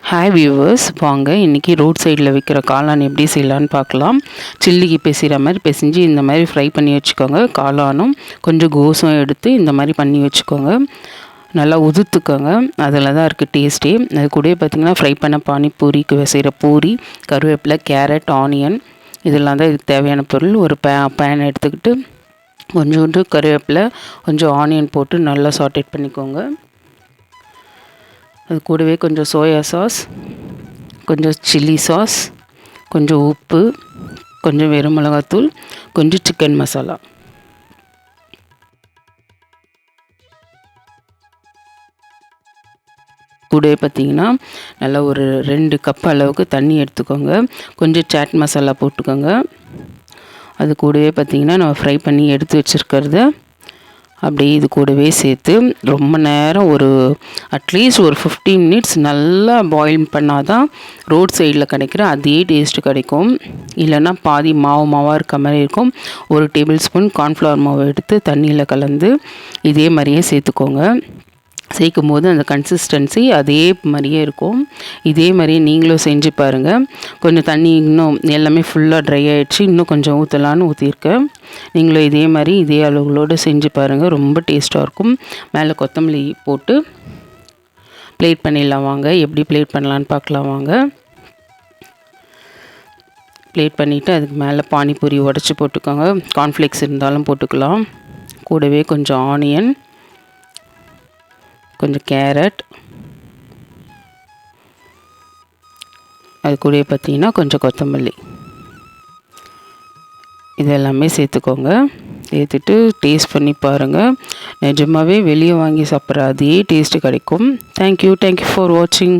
Hi viewers, வாங்க இன்றைக்கி road சைடில் விற்கிற காளான் எப்படி செய்யலான்னு பார்க்கலாம். சில்லிக்கு பிசைகிற மாதிரி பிசைஞ்சு இந்த மாதிரி ஃப்ரை பண்ணி வச்சுக்கோங்க. காளானும் கொஞ்சம் கோஸும் எடுத்து இந்த மாதிரி பண்ணி வச்சுக்கோங்க. நல்லா உதுத்துக்கோங்க, அதில் தான் இருக்குது டேஸ்ட்டே. அது கூட பார்த்திங்கன்னா ஃப்ரை பண்ண பானிபூரிக்கு செய்கிற பூரி, கருவேப்பிலை, கேரட், ஆனியன் இதெல்லாம் தான் இதுக்கு தேவையான பொருள். ஒரு பேன் எடுத்துக்கிட்டு கொஞ்சோண்டு கருவேப்பிலை, கொஞ்சம் ஆனியன் போட்டு நல்லா சாட்டேட் பண்ணிக்கோங்க. அது கூடவே கொஞ்சம் சோயா சாஸ், கொஞ்சம் சில்லி சாஸ், கொஞ்சம் உப்பு, கொஞ்சம் வெறும் மிளகாத்தூள், கொஞ்சம் சிக்கன் மசாலா. கூடவே பார்த்திங்கன்னா நல்லா ஒரு 2 கப் அளவுக்கு தண்ணி எடுத்துக்கோங்க. கொஞ்சம் சாட் மசாலா போட்டுக்கோங்க. அது கூடவே பார்த்திங்கன்னா நம்ம ஃப்ரை பண்ணி எடுத்து வச்சுருக்கிறத அப்படியே இது கூடவே சேர்த்து ரொம்ப நேரம் அட்லீஸ்ட் ஒரு 15 மினிட்ஸ் நல்லா பாயில் பண்ணால் தான் ரோட் சைடில் கிடைக்கிற அதே டேஸ்ட்டு கிடைக்கும். இல்லைன்னா பாதி மாவாக இருக்க மாதிரி இருக்கும். 1 டேபிள் ஸ்பூன் கார்ன்ஃப்ளவர் மாவு எடுத்து தண்ணியில் கலந்து இதே மாதிரியே சேர்த்துக்கோங்க. சேர்க்கும் போது அந்த கன்சிஸ்டன்சி அதே மாதிரியே இருக்கும். இதே மாதிரியே நீங்களும் செஞ்சு பாருங்கள். கொஞ்சம் தண்ணி இன்னும் எல்லாமே ஃபுல்லாக ட்ரை ஆகிடுச்சு, இன்னும் கொஞ்சம் ஊற்றலான்னு ஊற்றிருக்கேன். நீங்களும் இதே மாதிரி இதே அளவுகளோடு செஞ்சு பாருங்கள், ரொம்ப டேஸ்ட்டாக இருக்கும். மேலே கொத்தமல்லி போட்டு பிளேட் பண்ணிடலாம். வாங்க எப்படி பிளேட் பண்ணலான்னு பார்க்கலாம். வாங்க பிளேட் பண்ணிவிட்டு அதுக்கு மேலே பானிபூரி உடச்சி போட்டுக்கோங்க. கார்ன்ஃப்ளேக்ஸ் இருந்தாலும் போட்டுக்கலாம். கூடவே கொஞ்சம் ஆனியன், கொஞ்சம் கேரட், அது கூட பார்த்திங்கன்னா கொஞ்சம் கொத்தமல்லி, இது எல்லாமே சேர்த்துக்கோங்க. சேர்த்துட்டு டேஸ்ட் பண்ணி பாருங்கள். நிஜமாகவே வெளியே வாங்கி சாப்பிட்ற அதே டேஸ்ட்டு கிடைக்கும். தேங்க்யூ ஃபார் வாட்சிங்.